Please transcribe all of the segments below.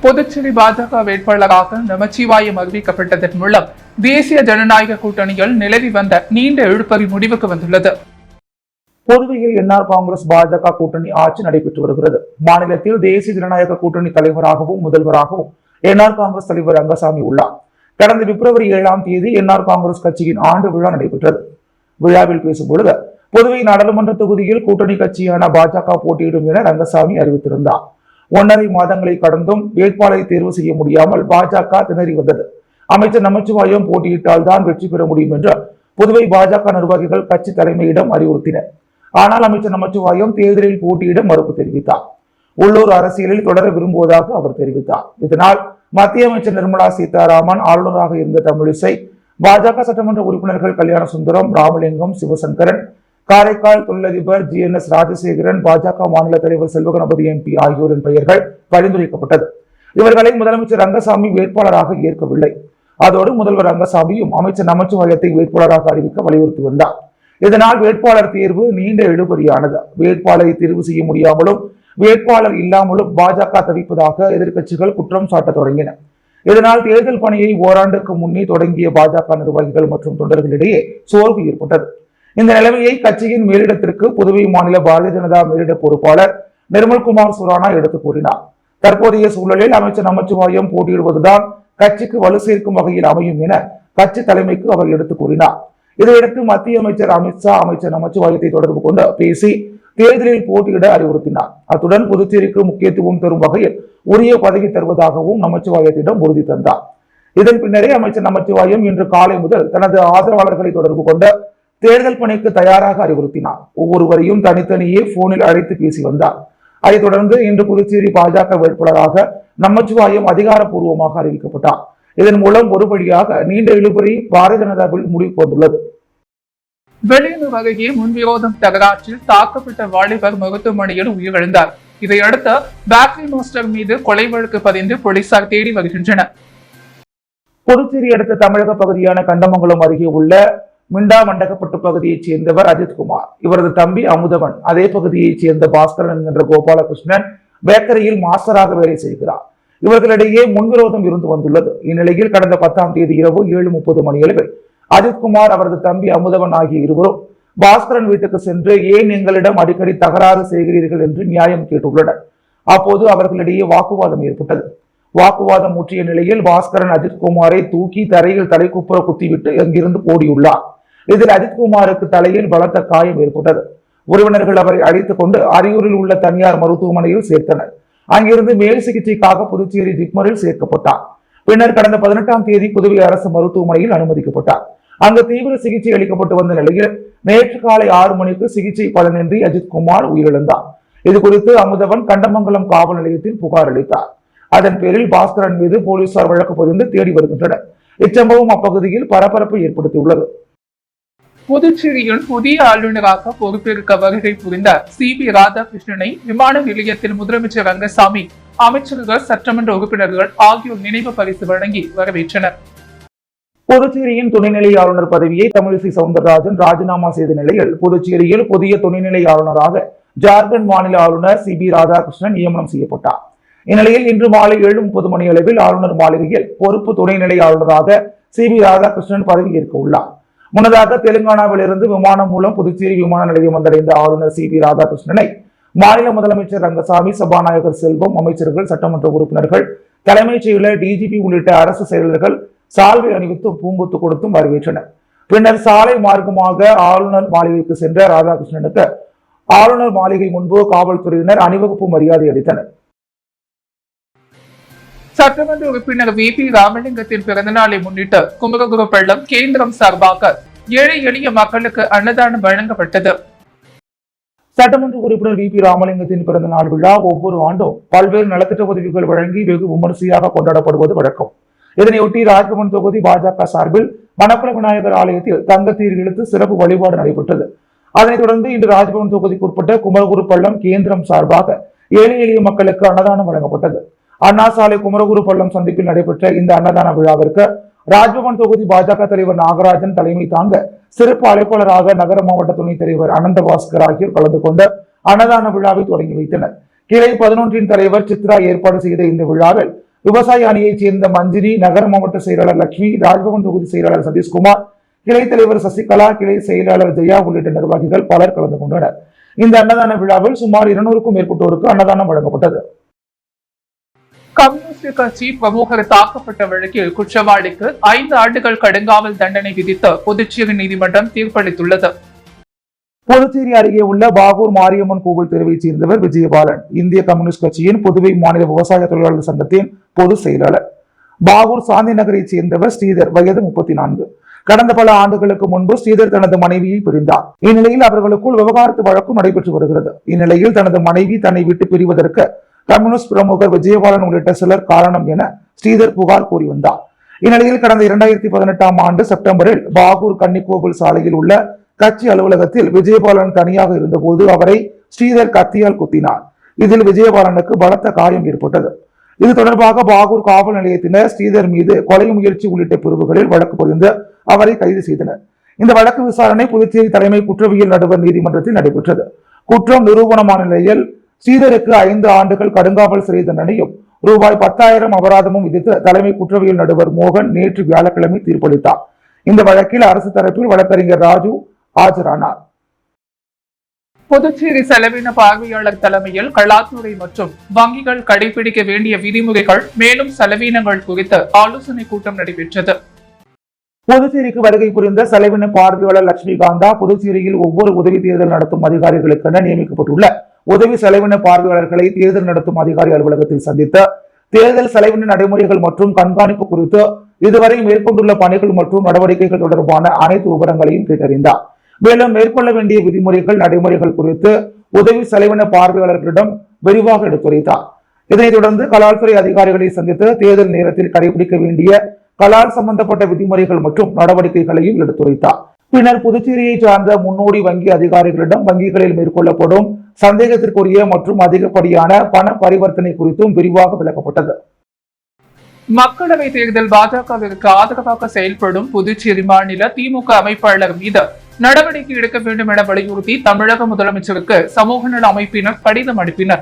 புதுச்சேரி பாஜக வேட்பாளராக நமச்சிவாயம் அறிவிக்கப்பட்டதன் மூலம் தேசிய ஜனநாயக கூட்டணியில் நிலவி வந்த நீண்ட இழுபறி முடிவுக்கு வந்துள்ளது. புதுவையில் என்ஆர் காங்கிரஸ் பாஜக கூட்டணி ஆட்சி நடைபெற்று வருகிறது. மாநிலத்தில் தேசிய ஜனநாயக கூட்டணி தலைவராகவும் முதல்வராகவும் என்ஆர் காங்கிரஸ் தலைவர் ரங்கசாமி உள்ளார். கடந்த பிப்ரவரி 7ஆம் தேதி என்ஆர் காங்கிரஸ் கட்சியின் ஆண்டு விழா நடைபெற்றது. விழாவில் பேசும்பொழுது புதுவை நாடாளுமன்ற தொகுதியில் கூட்டணி கட்சியான பாஜக போட்டியிடும் என ரங்கசாமி அறிவித்திருந்தார். 1.5 மாதங்களை கடந்தும் வேட்பாளரை தேர்வு செய்ய முடியாமல் பாஜக திணறி வந்தது. அமைச்சர் நமச்சிவாயம் போட்டியிட்டால் தான் வெற்றி பெற முடியும் என்று புதுவை பாஜக நிர்வாகிகள் கட்சி தலைமையிடம் அறிவுறுத்தினர். ஆனால் அமைச்சர் நமச்சிவாயம் தேர்தலில் போட்டியிட மறுப்பு தெரிவித்தார். உள்ளூர் அரசியலில் தொடர விரும்புவதாக அவர் தெரிவித்தார். இதனால் மத்திய அமைச்சர் நிர்மலா சீதாராமன், ஆளுநராக இருந்த தமிழிசை, பாஜக சட்டமன்ற உறுப்பினர்கள் கல்யாண சுந்தரம், ராமலிங்கம், சிவசங்கரன், காரைக்கால் தொழிலதிபர் GNS ராஜசேகரன், பாஜக மாநில தலைவர் செல்வகணபதி MP ஆகியோரின் பெயர்கள் பரிந்துரைக்கப்பட்டது. இவர்களை முதலமைச்சர் ரங்கசாமி வேட்பாளராக ஏற்கவில்லை. அதோடு முதல்வர் ரங்கசாமியும் அமைச்சர் நமச்சிவாயத்தை வேட்பாளராக அறிவிக்க வலியுறுத்தி வந்தார். இதனால் வேட்பாளர் தேர்வு நீண்ட இழுபறியானது. வேட்பாளரை தேர்வு செய்ய முடியாமலும் வேட்பாளர் இல்லாமலும் பாஜக தவிப்பதாக எதிர்க்கட்சிகள் குற்றம் சாட்ட தொடங்கின. இதனால் தேர்தல் பணியை ஓராண்டுக்கு முன்னே தொடங்கிய பாஜக நிர்வாகிகள் மற்றும் தொண்டர்களிடையே சோர்வு ஏற்பட்டது. இந்த நிலைமையை கட்சியின் மேலிடத்திற்கு புதுவை மாநில பாரதிய ஜனதா மேலிட பொறுப்பாளர் நிர்மல்குமார் சுரானா எடுத்து கூறினார். தற்போதைய சூழலில் அமைச்சர் நமச்சிவாயம் போட்டியிடுவதுதான் கட்சிக்கு வலு சேர்க்கும் வகையில் அமையும் என கட்சி தலைமைக்கு அவர் எடுத்து கூறினார். இதையடுத்து மத்திய அமைச்சர் அமித்ஷா அமைச்சர் நமச்சிவாயத்தை தொடர்பு கொண்டு பேசி தேர்தலில் போட்டியிட அறிவுறுத்தினார். அத்துடன் புதுச்சேரிக்கு முக்கியத்துவம் தரும் வகையில் உரிய பதவி தருவதாகவும் நமச்சிவாயத்திடம் உறுதி தந்தார். இதன் பின்னரே அமைச்சர் நமச்சிவாயம் இன்று காலை முதல் தனது ஆதரவாளர்களை தொடர்பு கொண்டு தேர்தல் பணிக்கு தயாராக அறிவுறுத்தினார். ஒவ்வொருவரையும் தனித்தனியே போனில் அழைத்து பேசி வந்தார். அதைத் தொடர்ந்து இன்று புதுச்சேரி பாஜக வேட்பாளராக நமச்சிவாயம் அதிகாரப்பூர்வமாக அறிவிக்கப்பட்டார். இதன் மூலம் ஒரு வழியாக நீண்ட இழுபறி பாரதிய ஜனதாவில் முடிவுக்கு வந்துள்ளது. வெளியூர் அருகே முன்விரோதம் தகராற்றில் தாக்கப்பட்ட வாலிபர் மருத்துவமனையில் உயிரிழந்தார். இதையடுத்து பேக்கரி மாஸ்டர் மீது கொலை வழக்கு பதிந்து போலீசார் தேடி வருகின்றனர். புதுச்சேரி அடுத்த தமிழக பகுதியான கண்டமங்கலம் அருகே உள்ள மிண்டாமண்டகப்பட்டு பகுதியைச் சேர்ந்தவர் அஜித்குமார். இவரது தம்பி அமுதவன் அதே பகுதியைச் சேர்ந்த பாஸ்கரன் என்கின்ற கோபாலகிருஷ்ணன் பேக்கரியில் மாஸ்டராக வேலை செய்கிறார். இவர்களிடையே முன்விரோதம் இருந்து வந்துள்ளது. இந்நிலையில் கடந்த 10ஆம் தேதி இரவு 7:30 மணியளவில் அஜித்குமார், அவரது தம்பி அமுதவன் ஆகிய இருவரும் பாஸ்கரன் வீட்டுக்கு சென்று ஏன் எங்களிடம் அடிக்கடி தகராறு செய்கிறீர்கள் என்று நியாயம் கேட்டுள்ளனர். அப்போது அவர்களிடையே வாக்குவாதம் ஏற்பட்டது. வாக்குவாதம் முற்றிய நிலையில் பாஸ்கரன் அஜித்குமாரை தூக்கி தரையில் தலைக்குப்புற குத்திவிட்டு அங்கிருந்து ஓடியுள்ளார். இதில் அஜித்குமாருக்கு தலையில் பலத்த காயம் ஏற்பட்டது. உறவினர்கள் அவரை அழைத்துக் கொண்டு அரியூரில் உள்ள தனியார் மருத்துவமனையில் சேர்த்தனர். அங்கிருந்து மேல் சிகிச்சைக்காக புதுச்சேரி ஜிப்மரில் சேர்க்கப்பட்டார். பின்னர் கடந்த 18ஆம் தேதி புதுவை அரசு மருத்துவமனையில் அனுமதிக்கப்பட்டார். அங்கு தீவிர சிகிச்சை அளிக்கப்பட்டு வந்த நிலையில் நேற்று காலை 6 மணிக்கு சிகிச்சை பலனின்றி அஜித்குமார் உயிரிழந்தார். இது குறித்து அமுதவன் கண்டமங்கலம் காவல் நிலையத்தில் புகார் அளித்தார். அதன் பேரில் பாஸ்கரன் மீது போலீசார் வழக்கு பதிந்து தேடி வருகின்றனர். இச்சம்பவம் அப்பகுதியில் பரபரப்பை ஏற்படுத்தியுள்ளது. புதுச்சேரியில் புதிய ஆளுநராக பொறுப்பேற்க வருகை புரிந்த CP ராதாகிருஷ்ணனை விமான நிலையத்தில் முதலமைச்சர் ரங்கசாமி, அமைச்சர்கள், சட்டமன்ற உறுப்பினர்கள் ஆகியோர் நினைவு பரிசு வழங்கி வரவேற்றனர். புதுச்சேரியின் துணைநிலை ஆளுநர் பதவியை தமிழிசை சவுந்தரராஜன் ராஜினாமா செய்த நிலையில் புதுச்சேரியில் புதிய துணைநிலை ஆளுநராக ஜார்க்கண்ட் மாநில ஆளுநர் CP ராதாகிருஷ்ணன் நியமனம் செய்யப்பட்டார். இந்நிலையில் இன்று மாலை 7:30 மணியளவில் ஆளுநர் மாளிகையில் பொறுப்பு துணைநிலை ஆளுநராக CP ராதாகிருஷ்ணன் பதவியேற்க உள்ளார். முன்னதாக தெலுங்கானாவிலிருந்து விமானம் மூலம் புதுச்சேரி விமான நிலையம் வந்தடைந்த ஆளுநர் CP ராதாகிருஷ்ணனை மாநில முதலமைச்சர் ரங்கசாமி, சபாநாயகர் செல்வம், அமைச்சர்கள், சட்டமன்ற உறுப்பினர்கள், தலைமைச் செயலர், DGP உள்ளிட்ட அரசு செயலர்கள் சால்வை அணிவித்தும் பூம்புத்து கொடுத்தும் வரவேற்றனர். பின்னர் சாலை மார்க்கமாக ஆளுநர் மாளிகைக்கு சென்ற ராதாகிருஷ்ணனுக்கு ஆளுநர் மாளிகை முன்பு காவல்துறையினர் அணிவகுப்பு மரியாதை அளித்தனர். சட்டமன்ற உறுப்பினர் VP ராமலிங்கத்தின் பிறந்தநாளை முன்னிட்டு குமரகுருபள்ளம் கேந்திரம் சார்பாக ஏழை எளிய மக்களுக்கு அன்னதானம் வழங்கப்பட்டது. சட்டமன்ற உறுப்பினர் VP ராமலிங்கத்தின் பிறந்த நாள் விழா ஒவ்வொரு ஆண்டும் பல்வேறு நலத்திட்ட உதவிகள் வழங்கி வெகு விமரிசையாக கொண்டாடப்படுவது வழக்கம். இதனையொட்டி ராஜ்பவன் தொகுதி பாஜக சார்பில் மணக்குள விநாயகர் ஆலயத்தில் தங்கத்தீர் இழுத்து சிறப்பு வழிபாடு நடைபெற்றது. அதனைத் தொடர்ந்து இன்று ராஜ்பவன் தொகுதிக்குட்பட்ட குமரகுருபள்ளம் கேந்திரம் சார்பாக ஏழை எளிய மக்களுக்கு அன்னதானம் வழங்கப்பட்டது. அண்ணா சாலை குமரகுருபள்ளம் சந்திப்பில் நடைபெற்ற இந்த அன்னதான விழாவிற்கு ராஜ்பவன் தொகுதி பாஜக தலைவர் நாகராஜன் தலைமை தாங்க சிறப்பு அழைப்பாளராக நகர மாவட்ட துணைத் தலைவர் அனந்த பாஸ்கர் ஆகியோர் கலந்து கொண்டு அன்னதான விழாவை தொடங்கி வைத்தனர். கிளை 11 தலைவர் சித்ரா ஏற்பாடு செய்த இந்த விழாவில் விவசாய அணியைச் சேர்ந்த மஞ்சினி, நகர மாவட்ட செயலாளர் லட்சுமி, ராஜ்பவன் தொகுதி செயலாளர் சதீஷ்குமார், கிளை தலைவர் சசிகலா, கிளை செயலாளர் ஜெயா உள்ளிட்ட நிர்வாகிகள் பலர் கலந்து கொண்டனர். இந்த அன்னதான விழாவில் சுமார் 200க்கும் மேற்பட்டோருக்கு அன்னதானம் வழங்கப்பட்டது. கம்யூனிஸ்ட் கட்சி பிரமுகர் தாக்கப்பட்ட வழக்கில் குற்றவாளிக்கு 5 ஆண்டுகள் கடுங்காவல் தண்டனை விதித்து புதுச்சேரி நீதிமன்றம் தீர்ப்பளித்துள்ளது. புதுச்சேரி அருகே உள்ள பாகூர் மாரியம்மன் கோவில் தெருவைச் சேர்ந்தவர் விஜயபாலன். இந்திய கம்யூனிஸ்ட் கட்சியின் புதுவை மாநில விவசாய தொழிலாளர் சங்கத்தின் பொதுச் செயலாளர். பாகூர் சாந்தி நகரைச் சேர்ந்தவர் ஸ்ரீதர், வயது 34. கடந்த பல ஆண்டுகளுக்கு முன்பு ஸ்ரீதர் தனது மனைவியை பிரிந்தார். இந்நிலையில் அவர்களுக்குள் விவகாரத்து வழக்கு நடைபெற்று வருகிறது. இந்நிலையில் தனது மனைவி தன்னை விட்டு பிரிவதற்கு கம்யூனிஸ்ட் பிரமுகர் விஜயபாலன் உள்ளிட்ட சிலர் காரணம் என ஸ்ரீதர் புகார் கூறி வந்தார். இந்நிலையில் கடந்த 2018ஆம் ஆண்டு செப்டம்பரில் பாகூர் கன்னிக்கோவில் சாலையில் உள்ள கட்சி அலுவலகத்தில் விஜயபாலன் தனியாக இருந்தபோது அவரை ஸ்ரீதர் கத்தியால் குத்தினார். இதில் விஜயபாலனுக்கு பலத்த காயம் ஏற்பட்டது. இது தொடர்பாக பாகூர் காவல் நிலையத்தினர் ஸ்ரீதர் மீது கொலை முயற்சி உள்ளிட்ட பிரிவுகளில் வழக்கு பதிந்து அவரை கைது செய்தனர். இந்த வழக்கு விசாரணை புதுச்சேரி தலைமை குற்றவியல் நடுவர் நீதிமன்றத்தில் நடைபெற்றது. குற்றம் நிரூபணமான நிலையில் ஸ்ரீதருக்கு 5 ஆண்டுகள் கடுங்காவல் சிறை தண்டனையும் ரூபாய் 10,000 அபராதமும் விதித்து தலைமை குற்றவியல் நடுவர் மோகன் நேற்று வியாழக்கிழமை தீர்ப்பளித்தார். இந்த வழக்கில் அரசு தரப்பில் வழக்கறிஞர் ராஜு ஆஜரானார். புதுச்சேரி செலவின பார்வையாளர் தலைமையில் கலாத்துறை மற்றும் வங்கிகள் கடைபிடிக்க வேண்டிய விதிமுறைகள் மேலும் செலவினங்கள் குறித்து ஆலோசனை கூட்டம் நடைபெற்றது. புதுச்சேரிக்கு வருகை புரிந்த செலவின பார்வையாளர் லட்சுமிகாந்தா புதுச்சேரியில் ஒவ்வொரு உதவி தேர்தல் நடத்தும் அதிகாரிகளுக்கென நியமிக்கப்பட்டுள்ள உதவி செலவின பார்வையாளர்களை தேர்தல் நடத்தும் அதிகாரி அலுவலகத்தில் சந்தித்து தேர்தல் செலவின நடைமுறைகள் மற்றும் கண்காணிப்பு குறித்து இதுவரை மேற்கொண்டுள்ள பணிகள் மற்றும் நடவடிக்கைகள் தொடர்பான அனைத்து விவரங்களையும் கேட்டறிந்தார். மேலும் மேற்கொள்ள வேண்டிய விதிமுறைகள் நடைமுறைகள் குறித்து உதவி செலவின பார்வையாளர்களிடம் விரிவாக எடுத்துரைத்தார். இதனைத் தொடர்ந்து கலால்துறை அதிகாரிகளை சந்தித்து தேர்தல் நேரத்தில் கடைபிடிக்க வேண்டிய கலால் சம்பந்தப்பட்ட விதிமுறைகள் மற்றும் நடவடிக்கைகளையும் எடுத்துரைத்தார். பின்னர் புதுச்சேரியை சார்ந்த முன்னோடி வங்கி அதிகாரிகளிடம் வங்கிகளில் மேற்கொள்ளப்படும் சந்தேகத்திற்குரிய மற்றும் அதிகப்படியான பண பரிவர்த்தனை குறித்தும் விரிவாக விளக்கப்பட்டது. மக்களவை தேர்தல் பாஜகவிற்கு ஆதரவாக செயல்படும் புதுச்சேரி மாநில திமுக அமைப்பாளர் மீது நடவடிக்கை எடுக்க வேண்டும் என வலியுறுத்தி தமிழக முதலமைச்சருக்கு சமூக நல அமைப்பினர் கடிதம் அனுப்பினர்.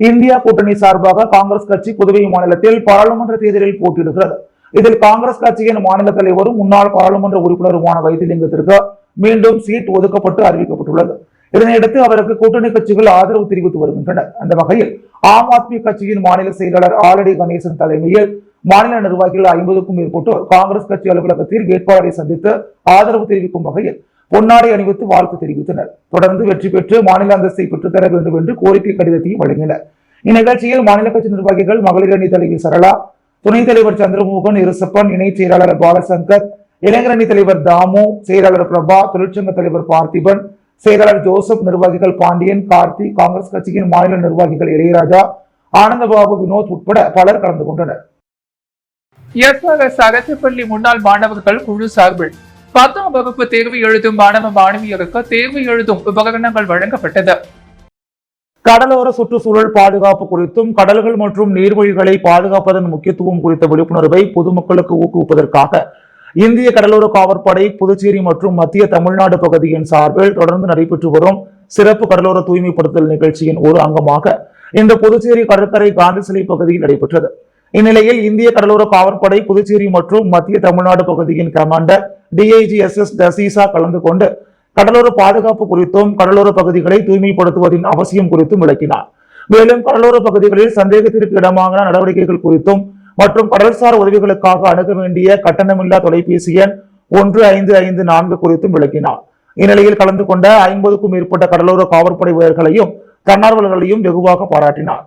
இந்தியா கூட்டணி சார்பாக காங்கிரஸ் கட்சி புதுவை மாநிலத்தில் பாராளுமன்ற தேர்தலில் போட்டியிடுகிறது. இதில் காங்கிரஸ் கட்சியின் மாநில தலைவரும் முன்னாள் பாராளுமன்ற உறுப்பினருமான வைத்திலிங்கத்திற்கு மீண்டும் சீட் ஒதுக்கப்பட்டு அறிவிக்கப்பட்டுள்ளது. இதனையடுத்து அவருக்கு கூட்டணி கட்சிகள் ஆதரவு தெரிவித்து வருகின்றனர். அந்த வகையில் ஆம் ஆத்மி கட்சியின் மாநில செயலாளர் ஆலடி கணேசன் தலைமையில் மாநில நிர்வாகிகள் 50க்கும் மேற்பட்டோர் காங்கிரஸ் கட்சி அலுவலகத்தில் வேட்பாளரை சந்தித்து ஆதரவு தெரிவிக்கும் வகையில் பொன்னாடை அணிவித்து வாழ்த்து தெரிவித்தனர். தொடர்ந்து வெற்றி பெற்று மாநில அந்தஸ்தை பெற்றுத்தர வேண்டும் என்று கோரிக்கை கடிதத்தையும் வழங்கினர். இந்நிகழ்ச்சியில் மாநில கட்சி நிர்வாகிகள் மகளிர் அணி தலைவி சரளா, துணைத் தலைவர் சந்திரமோகன், இருசப்பன், இணை செயலாளர் பாலசங்கர், இளைஞர் அணி தலைவர் தாமு, செயலாளர் பிரபா, தொழிற்சங்க தலைவர் பார்த்திபன், செயலாளர் ஜோசப், நிர்வாகிகள் பாண்டியன், கார்த்தி, காங்கிரஸ் கட்சியின் மாநில நிர்வாகிகள் இளையராஜா, ஆனந்தபாபு, வினோத் உட்பட பலர் கலந்து கொண்டனர். எஸ்ஆர்எஸ் அரசுப்பள்ளி முன்னாள் மாணவர்கள் குழு சார்பில் 10ஆம் வகுப்பு தேர்வு எழுதும் மாணவ மாணவியருக்கு தேர்வு எழுதும் உபகரணங்கள் வழங்கப்பட்டது. கடலோர சுற்றுச்சூழல் பாதுகாப்பு குறித்தும் கடல்கள் மற்றும் நீர்வழிகளை பாதுகாப்பதன் முக்கியத்துவம் குறித்த விழிப்புணர்வை பொதுமக்களுக்கு ஊக்குவிப்பதற்காக இந்திய கடலோர காவற்படை புதுச்சேரி மற்றும் மத்திய தமிழ்நாடு பகுதியின் சார்பில் தொடர்ந்து நடைபெற்று வரும் சிறப்பு கடலோர தூய்மைப்படுத்தல் நிகழ்ச்சியின் ஒரு அங்கமாக இந்த புதுச்சேரி கடற்கரை காந்தி சிலை பகுதியில் நடைபெற்றது. இந்நிலையில் இந்திய கடலோர காவற்படை புதுச்சேரி மற்றும் மத்திய தமிழ்நாடு பகுதியின் கமாண்டர் DIGSS தசீசா கலந்து கொண்டு கடலோர பாதுகாப்பு குறித்தும் கடலோர பகுதிகளை தூய்மைப்படுத்துவதின் அவசியம் குறித்தும் விளக்கினார். மேலும் கடலோர பகுதிகளில் சந்தேகத்திற்கு இடமான நடவடிக்கைகள் குறித்தும் மற்றும் கடல்சார் உதவிகளுக்காக அணுக வேண்டிய கட்டணமில்லா தொலைபேசி எண் 1554 குறித்தும் விளக்கினார். இந்நிலையில் கலந்து கொண்ட 50க்கும் மேற்பட்ட கடலோர காவற்படை வீரர்களையும் தன்னார்வலர்களையும் வெகுவாக பாராட்டினார்.